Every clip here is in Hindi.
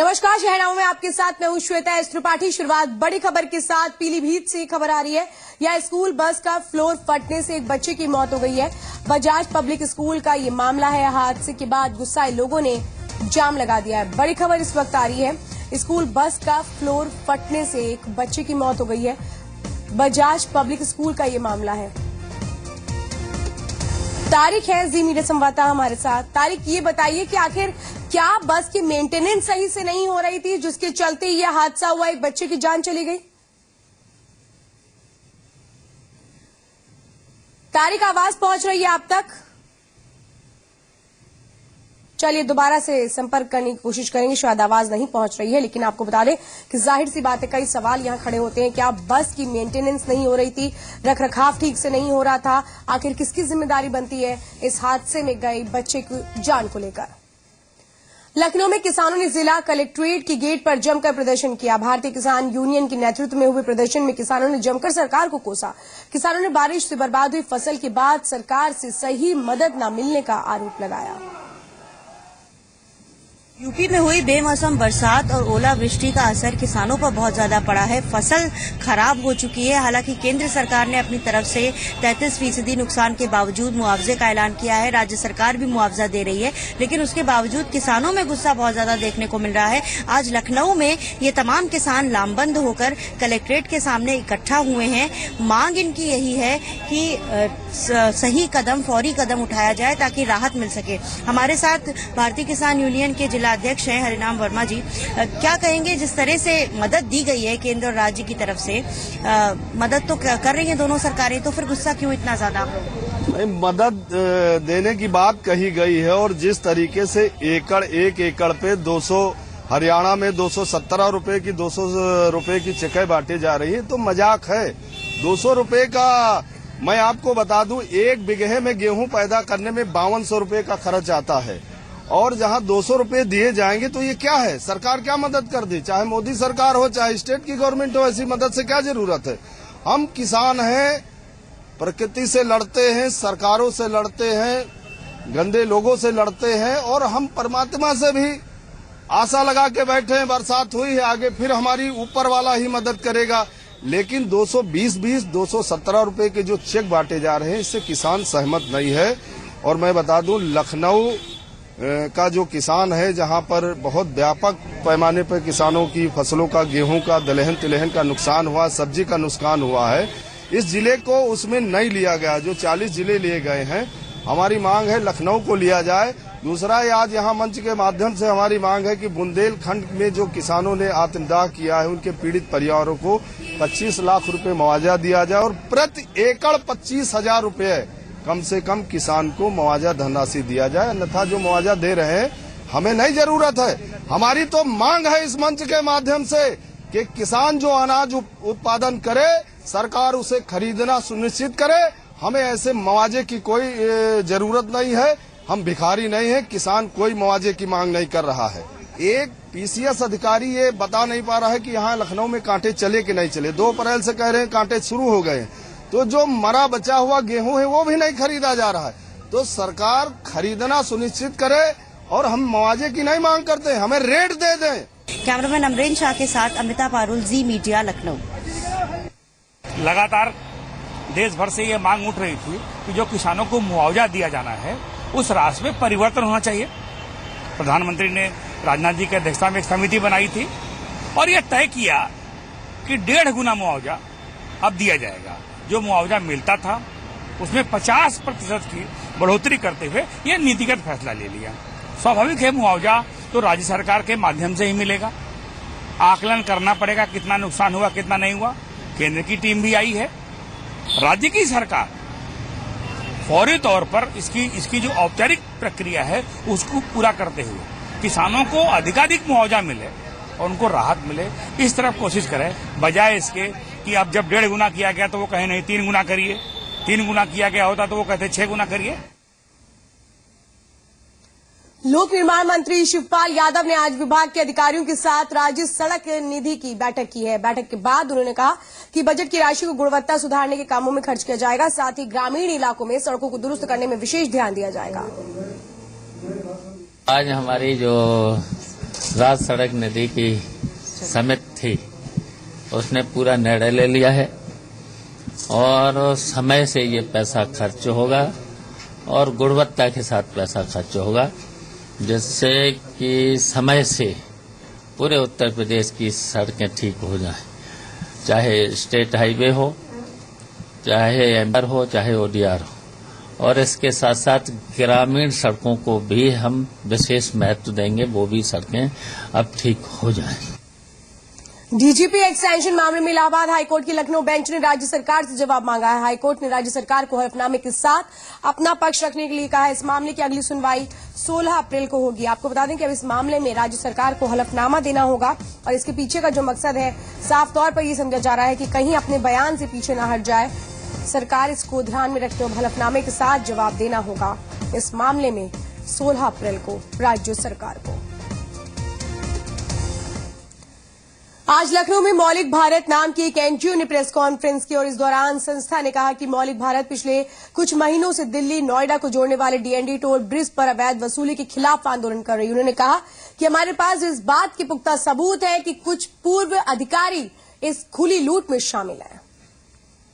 नमस्कार, शहनाओं में आपके साथ मैं हूं श्वेता त्रिपाठी। शुरुआत बड़ी खबर के साथ पीलीभीत से खबर आ रही है। यह स्कूल बस का फ्लोर फटने से एक बच्चे की मौत हो गई है। बजाज पब्लिक स्कूल का ये मामला है। हादसे के बाद गुस्साए लोगों ने जाम लगा दिया है। बड़ी खबर इस वक्त आ रही है, स्कूल बस का फ्लोर फटने से एक बच्चे की मौत हो गई है। बजाज पब्लिक स्कूल का ये मामला है। तारिक है जी मीडिया संवाददाता हमारे साथ। तारिक, ये बताइए कि आखिर क्या बस की मेंटेनेंस सही से नहीं हो रही थी जिसके चलते यह हादसा हुआ, एक बच्चे की जान चली गई? तारिक, आवाज पहुंच रही है आप तक? चलिए दोबारा से संपर्क करने की कोशिश करेंगे, शायद आवाज नहीं पहुंच रही है। लेकिन आपको बता दें कि जाहिर सी बात है, कई सवाल यहां खड़े होते हैं। क्या बस की मेंटेनेंस नहीं हो रही थी, रखरखाव ठीक से नहीं हो रहा था? आखिर किसकी जिम्मेदारी बनती है इस हादसे में गए बच्चे की जान को लेकर? लखनऊ में किसानों ने जिला कलेक्ट्रेट की गेट पर जमकर प्रदर्शन किया। भारतीय किसान यूनियन के नेतृत्व में हुए प्रदर्शन में किसानों ने जमकर सरकार को कोसा। किसानों ने बारिश से बर्बाद हुई फसल के बाद सरकार से सही मदद न मिलने का आरोप लगाया। यूपी में हुई बेमौसम बरसात और ओलावृष्टि का असर किसानों पर बहुत ज्यादा पड़ा है। फसल खराब हो चुकी है। हालांकि केंद्र सरकार ने अपनी तरफ से 33% नुकसान के बावजूद मुआवजे का ऐलान किया है। राज्य सरकार भी मुआवजा दे रही है, लेकिन उसके बावजूद किसानों में गुस्सा बहुत ज्यादा देखने को मिल रहा है। आज लखनऊ में ये तमाम किसान लामबंद होकर कलेक्ट्रेट के सामने इकट्ठा हुए हैं। मांग इनकी यही है कि सही कदम, फौरी कदम उठाया जाए ताकि राहत मिल सके। हमारे साथ भारतीय किसान यूनियन के जिला अध्यक्ष हैं हरिनाम वर्मा जी। क्या कहेंगे, जिस तरह से मदद दी गई है केंद्र और राज्य की तरफ से, मदद तो कर रही हैं दोनों सरकारें, तो फिर गुस्सा क्यों इतना ज्यादा? मदद देने की बात कही गई है और जिस तरीके से एक एकड़ पे 200, हरियाणा में 217 रुपए की 200 रुपए की चेकें बांटी जा रही है, तो मजाक है। 200 रुपए का मैं आपको बता दूं, 1 बीघे में गेहूं पैदा करने में 5200 रुपए का खर्च आता है और जहां 200 रुपए दिए जाएंगे तो ये क्या है? सरकार क्या मदद कर दी? चाहे मोदी सरकार हो, चाहे स्टेट की गवर्नमेंट हो, ऐसी मदद से क्या जरूरत है? हम किसान हैं, प्रकृति से लड़ते हैं, सरकारों से लड़ते हैं, गंदे लोगों से लड़ते हैं और हम परमात्मा से भी आशा लगा के बैठे हैं। बरसात हुई है, आगे फिर हमारी ऊपर वाला ही मदद करेगा। लेकिन 220 217 रुपए के जो चेक बांटे जा रहे हैं, इससे किसान सहमत नहीं है। और मैं बता दूं, लखनऊ का जो किसान है, जहां पर बहुत व्यापक पैमाने पर किसानों की फसलों का, गेहूं का, दलहन तिलहन का नुकसान हुआ, सब्जी का नुकसान हुआ है, इस जिले को उसमें नहीं लिया गया। जो 40 जिले लिए गए हैं, हमारी मांग है लखनऊ को लिया जाए। दूसरा, आज यहाँ मंच के माध्यम से हमारी मांग है कि बुंदेलखंड में जो किसानों ने आत्मदाह किया है, उनके पीड़ित परिवारों को 25 लाख रुपए मुआवजा दिया जाए और प्रति एकड़ 25,000 रुपए कम से कम किसान को मुआवजा धनराशि दिया जाए। अन्यथा जो मुआवजा दे रहे हैं, हमें नहीं जरूरत है। हमारी तो मांग है इस मंच के माध्यम से कि किसान जो अनाज उत्पादन करे, सरकार उसे खरीदना सुनिश्चित करे। हमें ऐसे मुआवजे की कोई जरूरत नहीं है। हम भिखारी नहीं है। किसान कोई मुआवजे की मांग नहीं कर रहा है। एक पीसीएस अधिकारी ये बता नहीं पा रहा है कि यहाँ लखनऊ में कांटे चले कि नहीं चले। 2 अप्रैल से कह रहे हैं कांटे शुरू हो गए, तो जो मरा बचा हुआ गेहूं है वो भी नहीं खरीदा जा रहा है। तो सरकार खरीदना सुनिश्चित करे और हम मुआवजे की नहीं मांग करते, हमें रेट दे दें। कैमरामैन अमरीन शाह के साथ अमृता पारुल, जी मीडिया, लखनऊ। लगातार देश भर से ये मांग उठ रही थी कि जो किसानों को मुआवजा दिया जाना है, उस राशि में परिवर्तन होना चाहिए। प्रधानमंत्री ने राजनाथ जी की अध्यक्षता में एक समिति बनाई थी और ये तय किया कि 1.5 गुना मुआवजा अब दिया जाएगा। जो मुआवजा मिलता था उसमें 50% की बढ़ोतरी करते हुए यह नीतिगत फैसला ले लिया। स्वाभाविक है, मुआवजा तो राज्य सरकार के माध्यम से ही मिलेगा। आकलन करना पड़ेगा कितना नुकसान हुआ, कितना नहीं हुआ। केंद्र की टीम भी आई है। राज्य की सरकार फौरी तौर पर इसकी जो औपचारिक प्रक्रिया है उसको पूरा करते हुए किसानों को अधिकाधिक मुआवजा मिले और उनको राहत मिले, इस तरफ कोशिश करें, बजाय इसके कि अब जब 1.5 गुना किया गया तो वो कहे नहीं 3 गुना करिए, 3 गुना किया गया होता तो वो कहते 6 गुना करिए। लोक निर्माण मंत्री शिवपाल यादव ने आज विभाग के अधिकारियों के साथ राज्य सड़क निधि की बैठक की है। बैठक के बाद उन्होंने कहा कि बजट की राशि को गुणवत्ता सुधारने के कामों में खर्च किया जाएगा, साथ ही ग्रामीण इलाकों में सड़कों को दुरुस्त करने में विशेष ध्यान दिया जाएगा। आज हमारी जो राज सड़क नदी की समिति थी, उसने पूरा निर्णय ले लिया है और समय से ये पैसा खर्च होगा और गुणवत्ता के साथ पैसा खर्च होगा, जिससे कि समय से पूरे उत्तर प्रदेश की सड़कें ठीक हो जाएं, चाहे स्टेट हाईवे हो, चाहे एमआर हो, चाहे ओडीआर हो। और इसके साथ साथ ग्रामीण सड़कों को भी हम विशेष महत्व देंगे, वो भी सड़कें अब ठीक हो जाएं। डीजीपी एक्सटेंशन मामले में इलाहाबाद हाईकोर्ट की लखनऊ बेंच ने राज्य सरकार से जवाब मांगा है। हाईकोर्ट ने राज्य सरकार को हलफनामे के साथ अपना पक्ष रखने के लिए कहा है। इस मामले की अगली सुनवाई 16 अप्रैल को होगी। आपको बता दें कि अब इस मामले में राज्य सरकार को हलफनामा देना होगा और इसके पीछे का जो मकसद है, साफ तौर पर यह समझा जा रहा है कि कहीं अपने बयान से पीछे न हट जाए। सरकार इसको ध्यान में रखते हुए हलफनामे के साथ जवाब देना होगा इस मामले में 16 अप्रैल को राज्य सरकार को। आज लखनऊ में मौलिक भारत नाम की एक एनजीओ ने प्रेस कॉन्फ्रेंस की और इस दौरान संस्था ने कहा कि मौलिक भारत पिछले कुछ महीनों से दिल्ली नोएडा को जोड़ने वाले डीएनडी टोल ब्रिज पर अवैध वसूली के खिलाफ आंदोलन कर रही है। उन्होंने कहा कि हमारे पास इस बात के पुख्ता सबूत है कि कुछ पूर्व अधिकारी इस खुली लूट में शामिल हैं।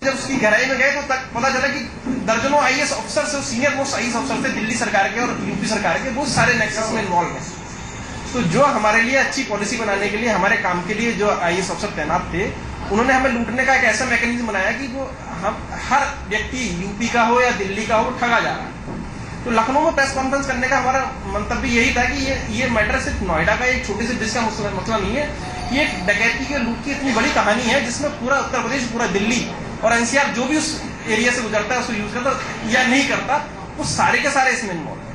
जब उसकी गहराई में गए तो तक पता चला कि दर्जनों आईएएस अफसर से, सीनियर मोस्ट आईएएस अफसर थे दिल्ली सरकार के और यूपी सरकार के, वो सारे नेक्सस में इन्वॉल्व हैं। तो जो हमारे लिए अच्छी पॉलिसी बनाने के लिए, हमारे काम के लिए जो आईएएस अफसर तैनात थे, उन्होंने हमें लूटने का एक ऐसा मैकेनिज्म बनाया कि वो हम हर व्यक्ति यूपी का हो या दिल्ली का हो, ठगा जा रहा है। तो लखनऊ में प्रेस कॉन्फ्रेंस करने का हमारा मंतव्य यही था कि ये मैटर सिर्फ नोएडा का एक छोटे से ब्रिज का मसला नहीं है, ये एक डकैती के लूट की इतनी बड़ी कहानी है जिसमें पूरा उत्तर प्रदेश, पूरा दिल्ली और एनसीआर जो भी उस एरिया से गुजरता है उसको यूज करता या नहीं करता, वो सारे के सारे इसमें इन्वॉल्व है।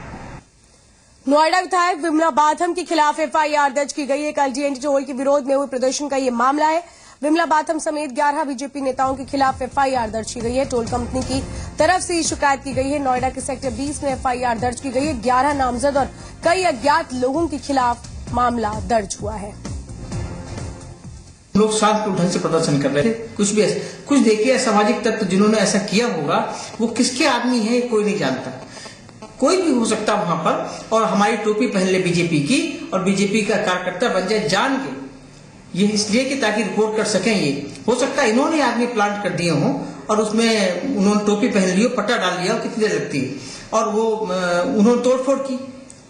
नोएडा विधायक विमला बाथम के खिलाफ एफआईआर दर्ज की गई है। कल डीएनडी टोल के विरोध में हुए प्रदर्शन का ये मामला है। विमला बाथम समेत 11 बीजेपी नेताओं के खिलाफ एफआईआर दर्ज की गई है। टोल कंपनी की तरफ से शिकायत की गई है। नोएडा के सेक्टर 20 में एफआईआर दर्ज की गई है। 11 नामजद और कई अज्ञात लोगों के खिलाफ मामला दर्ज हुआ है। लोग शांतिपूर्ण ढंग से प्रदर्शन कर रहे थे। कुछ देखिए, सामाजिक तत्व जिन्होंने ऐसा किया होगा वो किसके आदमी है कोई नहीं जानता, कोई भी हो सकता वहां पर। और हमारी टोपी पहन ले बीजेपी की और बीजेपी का कार्यकर्ता बन जाए जान के, ये इसलिए कि ताकि रिपोर्ट कर सकें। ये हो सकता है इन्होंने आदमी प्लांट कर दिए हों और उसमें उन्होंने टोपी पहन ली हो, पट्टा डाल लिया हो, कितनी देर लगती है, और वो उन्होंने तोड़फोड़ की।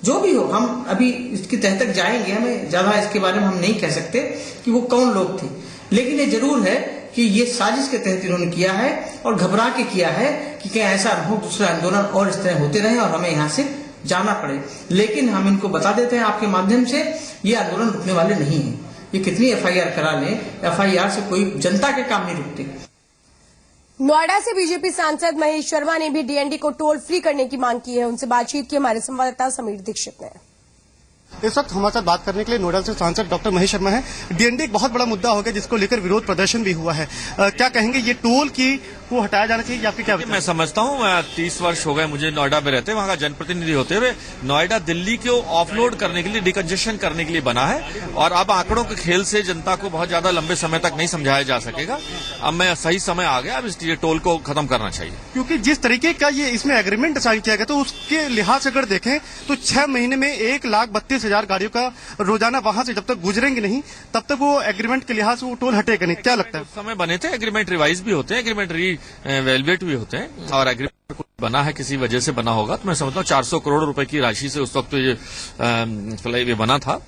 जो भी हो, हम अभी इसकी तह तक जाएंगे, हमें ज्यादा इसके बारे में हम नहीं कह सकते कि वो कौन लोग थे, लेकिन ये जरूर है कि ये साजिश के तहत इन्होंने किया है और घबरा के किया है कि क्या ऐसा न हो, दूसरे आंदोलन और इस तरह होते रहे और हमें यहाँ से जाना पड़े। लेकिन हम इनको बता देते हैं आपके माध्यम से, ये आंदोलन रुकने वाले नहीं है। ये कितनी एफआईआर करा लें, एफआईआर से कोई जनता के काम नहीं रुकते। नोएडा से बीजेपी सांसद महेश शर्मा ने भी डीएनडी को टोल फ्री करने की मांग की है। उनसे बातचीत की हमारे संवाददाता समीर दीक्षित ने। इस वक्त हमारे साथ बात करने के लिए नोएडा से सांसद डॉक्टर महेश शर्मा है। डीएनडी एक बहुत बड़ा मुद्दा हो गया जिसको लेकर विरोध प्रदर्शन भी हुआ है। क्या कहेंगे, ये टोल की को हटाया जाना चाहिए या फिर क्या? मैं समझता हूँ, 30 वर्ष हो गए मुझे नोएडा में रहते, वहाँ का जनप्रतिनिधि होते हुए। नोएडा दिल्ली को ऑफलोड करने के लिए, डिकंजेशन करने के लिए बना है और अब आंकड़ों के खेल से जनता को बहुत ज्यादा लंबे समय तक नहीं समझाया जा सकेगा। अब मैं सही समय आ गया, अब इस टोल को खत्म करना चाहिए। क्योंकि जिस तरीके का ये इसमें एग्रीमेंट साइन किया गया तो उसके लिहाज से अगर देखें तो 6 महीने में 1,32,000 गाड़ियों का रोजाना वहां से जब तक गुजरेंगे नहीं तब तक वो एग्रीमेंट के लिहाज से वो टोल हटेगा नहीं। क्या लगता है? उस समय बने थे, एग्रीमेंट रिवाइज भी होते हैं, एग्रीमेंट रीवैल्यूएट भी होते हैं और एग्रीमेंट बना है किसी वजह से बना होगा। तो मैं समझता हूँ 400 करोड़ रुपए की राशि से उस वक्त ये बना था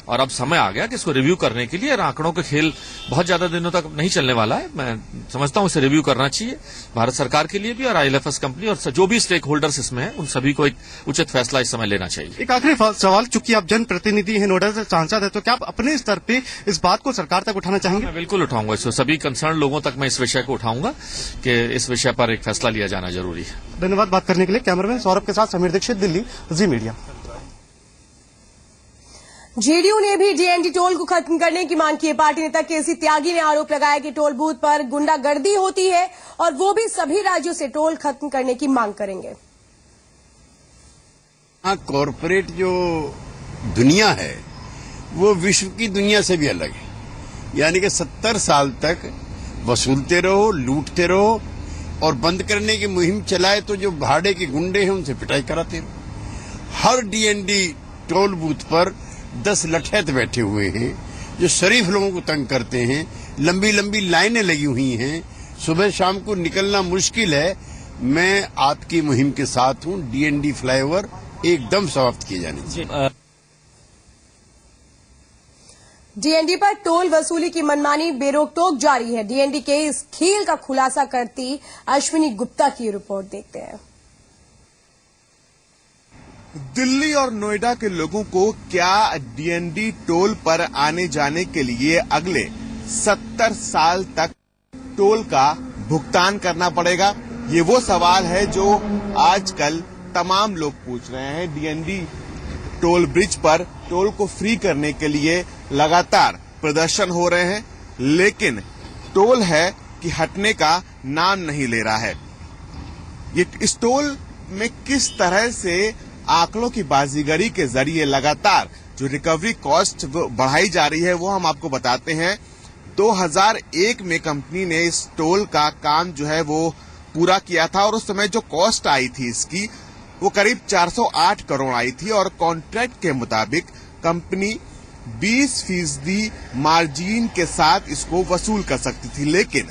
और अब समय आ गया कि इसको रिव्यू करने के लिए। आंकड़ों का खेल बहुत ज्यादा दिनों तक नहीं चलने वाला है। मैं समझता हूँ इसे रिव्यू करना चाहिए भारत सरकार के लिए भी और आईएलएफएस कंपनी और जो भी स्टेक होल्डर्स इसमें है उन सभी को एक उचित फैसला इस समय लेना चाहिए। एक आखिरी सवाल, चूंकि आप जनप्रतिनिधि हैं, नोएडा से सांसद है, तो क्या आप अपने स्तर पे इस बात को सरकार तक उठाना चाहेंगे? मैं बिल्कुल उठाऊंगा इसको, सभी कंसर्न लोगों तक मैं इस विषय को उठाऊंगा कि इस विषय पर एक फैसला लिया जाना जरूरी है। धन्यवाद बात करने के लिए। कैमरामैन सौरभ के साथ समीर दीक्षित, दिल्ली, जी मीडिया। जेडीयू ने भी डीएनडी टोल को खत्म करने की मांग की है। पार्टी नेता केसी त्यागी ने आरोप लगाया कि टोल बूथ पर गुंडागर्दी होती है और वो भी सभी राज्यों से टोल खत्म करने की मांग करेंगे। कॉरपोरेट जो दुनिया है वो विश्व की दुनिया से भी अलग है। यानी कि 70 साल तक वसूलते रहो, लूटते रहो और बंद करने की मुहिम चलाए तो जो भाड़े के गुंडे हैं उनसे पिटाई कराते रहो। हर डीएनडी टोल बूथ पर 10 लठैत बैठे हुए हैं जो शरीफ लोगों को तंग करते हैं। लंबी लंबी लाइनें लगी हुई हैं, सुबह शाम को निकलना मुश्किल है। मैं आपकी मुहिम के साथ हूं। डीएनडी फ्लाईओवर एकदम समाप्त किए जाने चाहिए। डीएनडी पर टोल वसूली की मनमानी बेरोक-टोक जारी है। डीएनडी के इस खेल का खुलासा करती अश्विनी गुप्ता की रिपोर्ट देखते हैं। दिल्ली और नोएडा के लोगों को क्या डीएनडी टोल पर आने जाने के लिए अगले 70 साल तक टोल का भुगतान करना पड़ेगा? ये वो सवाल है जो आजकल तमाम लोग पूछ रहे हैं। डीएनडी टोल ब्रिज पर टोल को फ्री करने के लिए लगातार प्रदर्शन हो रहे हैं, लेकिन टोल है कि हटने का नाम नहीं ले रहा है। ये इस टोल में किस तरह से आंकड़ों की बाजीगरी के जरिए लगातार जो रिकवरी कॉस्ट बढ़ाई जा रही है वो हम आपको बताते हैं। 2001 में कंपनी ने इस टोल का काम जो है वो पूरा किया था और उस समय जो कॉस्ट आई थी इसकी वो करीब 408 करोड़ आई थी और कॉन्ट्रैक्ट के मुताबिक कंपनी 20% मार्जिन के साथ इसको वसूल कर सकती थी। लेकिन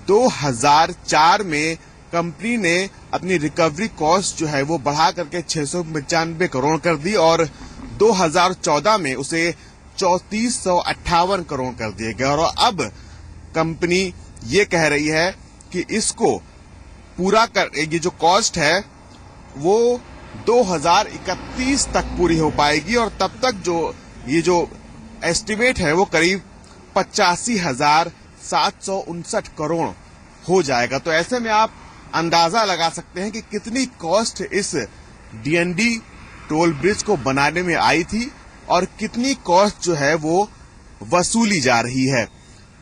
2004 में कंपनी ने अपनी रिकवरी कॉस्ट जो है वो बढ़ा करके 695 करोड़ कर दी और 2014 में उसे 3458 करोड़ कर दिए गए। और अब कंपनी ये कह रही है कि इसको पूरा कर, ये जो कॉस्ट है वो 2031 तक पूरी हो पाएगी और तब तक जो ये जो एस्टिमेट है वो करीब 85,759 करोड़ हो जाएगा। तो ऐसे में आप अंदाजा लगा सकते हैं कि कितनी कॉस्ट इस डीएनडी टोल ब्रिज को बनाने में आई थी और कितनी कॉस्ट जो है वो वसूली जा रही है।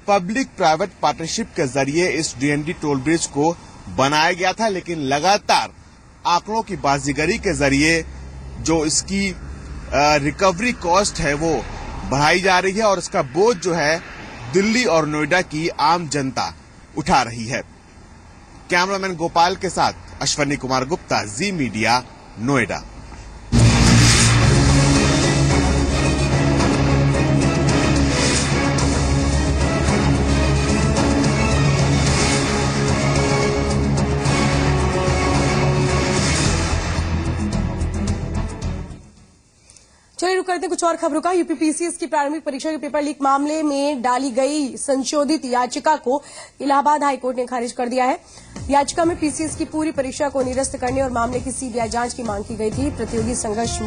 पब्लिक प्राइवेट पार्टनरशिप के जरिए इस डीएनडी टोल ब्रिज को बनाया गया था, लेकिन लगातार आंकड़ों की बाजीगरी के जरिए जो इसकी रिकवरी कॉस्ट है वो बढ़ाई जा रही है और इसका बोझ जो है दिल्ली और नोएडा की आम जनता उठा रही है। कैमरामैन गोपाल के साथ अश्विनी कुमार गुप्ता, जी मीडिया, नोएडा। चलिए रुक करते हैं कुछ और खबरों का। यूपीपीसीएस की प्रारंभिक परीक्षा के पेपर लीक मामले में डाली गई संशोधित याचिका को इलाहाबाद हाईकोर्ट ने खारिज कर दिया है। याचिका में पीसीएस की पूरी परीक्षा को निरस्त करने और मामले की सीबीआई जांच की मांग की गई थी। प्रतियोगी संघर्ष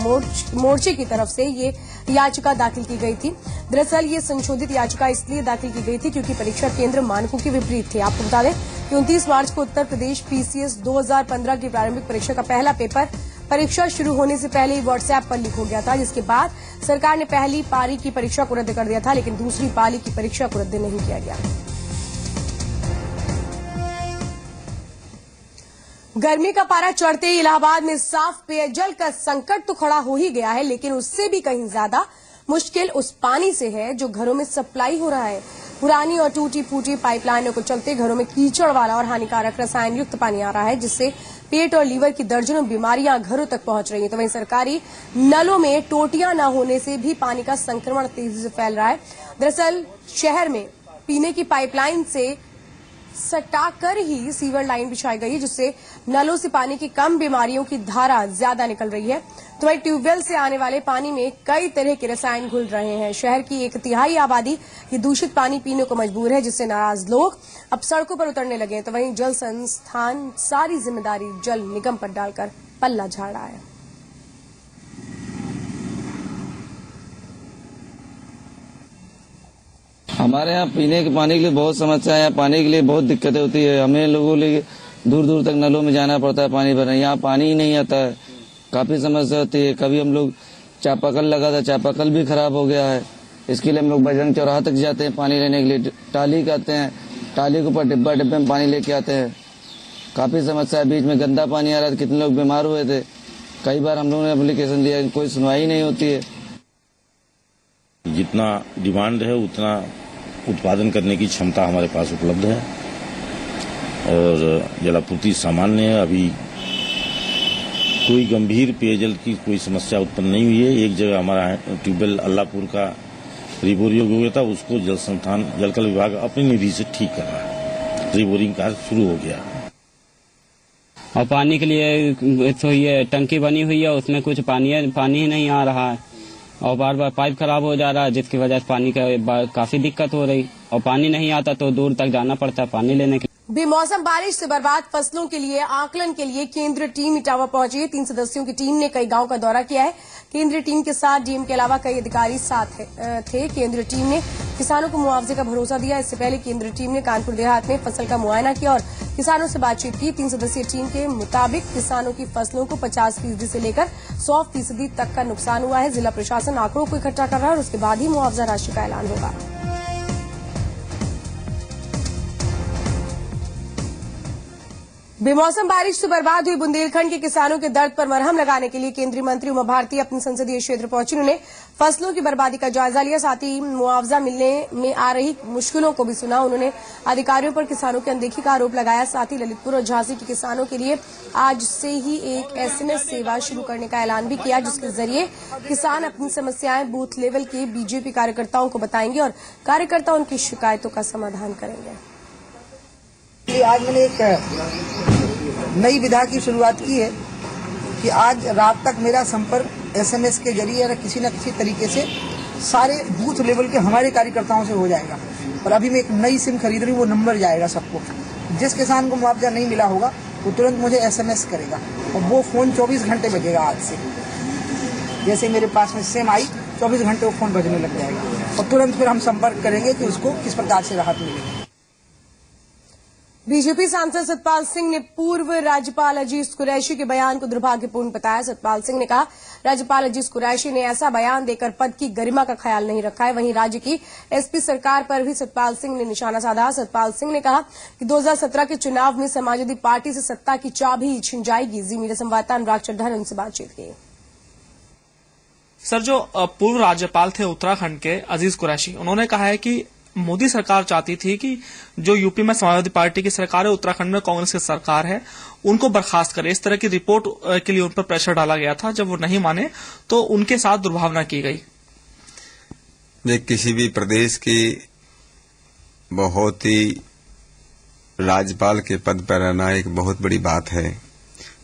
मोर्चे की तरफ से ये याचिका दाखिल की गई थी। दरअसल ये संशोधित याचिका इसलिए दाखिल की गई थी क्योंकि परीक्षा केंद्र मानकों के विपरीत थे। आपको बता दें कि 29 मार्च को उत्तर प्रदेश पीसीएस 2015 की प्रारंभिक परीक्षा का पहला पेपर परीक्षा शुरू होने से पहले ही व्हाट्सएप पर लीक हो गया था, जिसके बाद सरकार ने पहली पारी की परीक्षा को रद्द कर दिया था, लेकिन दूसरी पारी की परीक्षा को रद्द नहीं किया गया। गर्मी का पारा चढ़ते ही इलाहाबाद में साफ पेयजल का संकट तो खड़ा हो ही गया है, लेकिन उससे भी कहीं ज्यादा मुश्किल उस पानी से है जो घरों में सप्लाई हो रहा है। पुरानी और टूटी फूटी पाइपलाइनों को चलते घरों में कीचड़ वाला और हानिकारक रसायन युक्त पानी आ रहा है, जिससे पेट और लीवर की दर्जनों बीमारियां घरों तक पहुंच रही हैं। तो वहीं सरकारी नलों में टोटियां न होने से भी पानी का संक्रमण तेजी से फैल रहा है। दरअसल शहर में पीने की पाइपलाइन से सटाकर ही सीवर लाइन बिछाई गई है, जिससे नलों से पानी की कम बीमारियों की धारा ज्यादा निकल रही है। तो वहीं ट्यूबवेल से आने वाले पानी में कई तरह के रसायन घुल रहे हैं। शहर की 1/3 आबादी ये दूषित पानी पीने को मजबूर है, जिससे नाराज लोग अब सड़कों पर उतरने लगे हैं। तो वहीं जल संस्थान सारी जिम्मेदारी जल निगम पर डालकर पल्ला झाड़ रहा है। हमारे यहाँ पीने के पानी के लिए बहुत समस्या है, पानी के लिए बहुत दिक्कतें होती है। हमें लोगों लिए दूर दूर तक नलों में जाना पड़ता है पानी भरने, यहाँ पानी ही नहीं आता है, काफी समस्या होती है। कभी हम लोग चापाकल लगा था, चापाकल भी खराब हो गया है, इसके लिए हम लोग बजरंग चौराहा तक जाते हैं पानी लेने के लिए। टाली करते हैं, टाली के ऊपर डिब्बा डिब्बे में पानी लेके आते हैं, काफी समस्या है। बीच में गंदा पानी आ रहा था, कितने लोग बीमार हुए थे। कई बार हम लोगों ने एप्लीकेशन दिया, कोई सुनवाई नहीं होती है। जितना डिमांड है उतना उत्पादन करने की क्षमता हमारे पास उपलब्ध है और जलापूर्ति सामान्य है। अभी कोई गंभीर पेयजल की कोई समस्या उत्पन्न नहीं हुई है। एक जगह हमारा ट्यूबवेल अल्लाहपुर का रिबोरिंग हो गया था, उसको जल संस्थान जलकल विभाग अपनी निधि से ठीक कर रहा है। रिबोरिंग कार्य शुरू हो गया। और पानी के लिए तो ये टंकी बनी हुई है, उसमें कुछ पानी ही नहीं आ रहा है और बार बार पाइप खराब हो जा रहा है, जिसकी वजह से पानी का काफी दिक्कत हो रही और पानी नहीं आता तो दूर तक जाना पड़ता है पानी लेने के लिए। बेमौसम बारिश से बर्बाद फसलों के लिए आकलन के लिए केंद्रीय टीम इटावा पहुंची है। 3 सदस्यों की टीम ने कई गांव का दौरा किया है। केंद्रीय टीम के साथ डीएम के अलावा कई अधिकारी साथ थे। केंद्रीय टीम ने किसानों को मुआवजे का भरोसा दिया। इससे पहले केंद्रीय टीम ने कानपुर देहात में फसल का मुआयना किया और किसानों से बातचीत की। 3 सदस्यीय टीम के मुताबिक किसानों की फसलों को 50% से लेकर 100% तक का नुकसान हुआ है। जिला प्रशासन आंकड़ों को इकट्ठा कर रहा है और उसके बाद ही मुआवजा राशि का ऐलान होगा। बेमौसम बारिश से बर्बाद हुई बुंदेलखंड के किसानों के दर्द पर मरहम लगाने के लिए केंद्रीय मंत्री उमा भारती अपने संसदीय क्षेत्र पहुंची। उन्होंने फसलों की बर्बादी का जायजा लिया, साथ ही मुआवजा मिलने में आ रही मुश्किलों को भी सुना। उन्होंने अधिकारियों पर किसानों की अनदेखी का आरोप लगाया। साथ ही ललितपुर और झांसी के किसानों के लिए आज से ही एक SMS सेवा शुरू करने का ऐलान भी किया, जिसके जरिए किसान अपनी समस्याएं बूथ लेवल के बीजेपी कार्यकर्ताओं को बताएंगे और कार्यकर्ता उनकी शिकायतों का समाधान करेंगे। आज मैंने एक नई विधा की शुरुआत की है कि आज रात तक मेरा संपर्क SMS के जरिए या किसी न किसी तरीके से सारे बूथ लेवल के हमारे कार्यकर्ताओं से हो जाएगा। और अभी मैं एक नई सिम खरीद रही हूँ, वो नंबर जाएगा सबको। जिस किसान को मुआवजा नहीं मिला होगा वो तुरंत मुझे SMS करेगा और वो फोन 24 घंटे बजेगा। आज से जैसे मेरे पास में सिम आई 24 घंटे वो फोन बजने लग जाएगा और तुरंत फिर हम संपर्क करेंगे कि उसको किस प्रकार से राहत मिलेगी। बीजेपी सांसद सतपाल सिंह ने पूर्व राज्यपाल अजीज कुरैशी के बयान को दुर्भाग्यपूर्ण बताया। सतपाल सिंह ने कहा, राज्यपाल अजीज कुरैशी ने ऐसा बयान देकर पद की गरिमा का ख्याल नहीं रखा है। वहीं राज्य की SP सरकार पर भी सतपाल सिंह ने निशाना साधा। सतपाल सिंह ने कहा कि 2017 के चुनाव में समाजवादी पार्टी से सत्ता की चाबी छिन जाएगी। जी मीडिया संवाददाता अनुराग चड्ढा ने उनसे बातचीत की। सर, जो पूर्व राज्यपाल थे उत्तराखंड के अजीज कुरैशी, उन्होंने कहा है कि मोदी सरकार चाहती थी कि जो यूपी में समाजवादी पार्टी की सरकार है, उत्तराखंड में कांग्रेस की सरकार है, उनको बर्खास्त करे। इस तरह की रिपोर्ट के लिए उन पर प्रेशर डाला गया था। जब वो नहीं माने तो उनके साथ दुर्भावना की गई। किसी भी प्रदेश की बहुत ही राज्यपाल के पद पर रहना एक बहुत बड़ी बात है।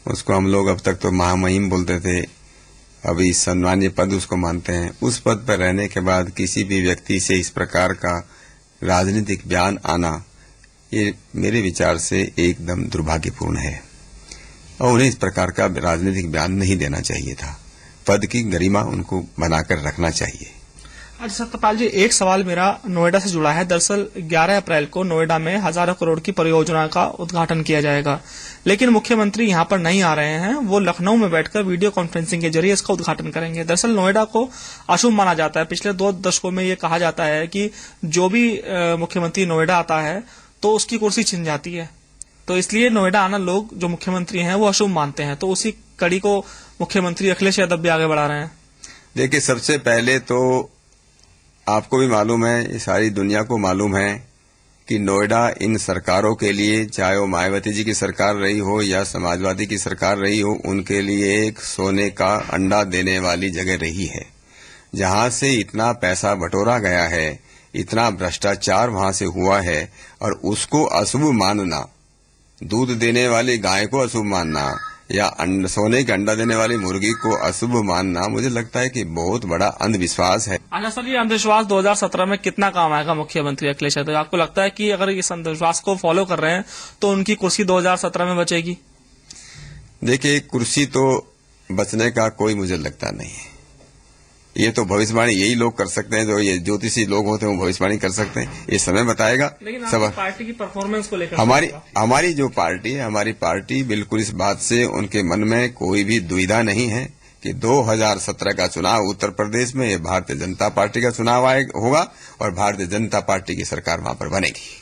उसको हम लोग अब तक तो महामहिम बोलते थे, अभी सम्मानीय पद उसको मानते हैं। उस पद पर रहने के बाद किसी भी व्यक्ति से इस प्रकार का राजनीतिक बयान आना, ये मेरे विचार से एकदम दुर्भाग्यपूर्ण है और उन्हें इस प्रकार का राजनीतिक बयान नहीं देना चाहिए था। पद की गरिमा उनको बनाकर रखना चाहिए। आज सत्यपाल जी, एक सवाल मेरा नोएडा से जुड़ा है। दरअसल 11 अप्रैल को नोएडा में हजारों करोड़ की परियोजना का उद्घाटन किया जाएगा, लेकिन मुख्यमंत्री यहां पर नहीं आ रहे हैं। वो लखनऊ में बैठकर वीडियो कॉन्फ्रेंसिंग के जरिए इसका उद्घाटन करेंगे। दरअसल नोएडा को अशुभ माना जाता है। पिछले 2 दशकों में ये कहा जाता है कि जो भी मुख्यमंत्री नोएडा आता है तो उसकी कुर्सी छिन जाती है, तो इसलिए नोएडा आना लोग जो मुख्यमंत्री हैं वो अशुभ मानते हैं। तो उसी कड़ी को मुख्यमंत्री अखिलेश यादव भी आगे बढ़ा रहे हैं। देखिए, सबसे पहले तो आपको भी मालूम है, ये सारी दुनिया को मालूम है कि नोएडा इन सरकारों के लिए, चाहे वो मायावती जी की सरकार रही हो या समाजवादी की सरकार रही हो, उनके लिए एक सोने का अंडा देने वाली जगह रही है। जहां से इतना पैसा बटोरा गया है, इतना भ्रष्टाचार वहां से हुआ है, और उसको अशुभ मानना, दूध देने वाली गाय को अशुभ मानना या सोने का अंडा देने वाली मुर्गी को अशुभ मानना, मुझे लगता है कि बहुत बड़ा अंधविश्वास है। अच्छा सर, ये अंधविश्वास 2017 में कितना काम आएगा मुख्यमंत्री अखिलेश यादव? आपको लगता है कि अगर इस अंधविश्वास को फॉलो कर रहे हैं तो उनकी कुर्सी 2017 में बचेगी? देखिए, कुर्सी तो बचने का कोई मुझे लगता नहीं है। ये तो भविष्यवाणी यही लोग कर सकते हैं, जो ये ज्योतिषी लोग होते हैं वो भविष्यवाणी कर सकते हैं। ये समय बताएगा। लेकिन सब पार्टी की परफॉर्मेंस को लेकर हमारी जो पार्टी है, हमारी पार्टी बिल्कुल इस बात से, उनके मन में कोई भी दुविधा नहीं है कि 2017 का चुनाव उत्तर प्रदेश में ये भारतीय जनता पार्टी का चुनाव होगा और भारतीय जनता पार्टी की सरकार वहां पर बनेगी।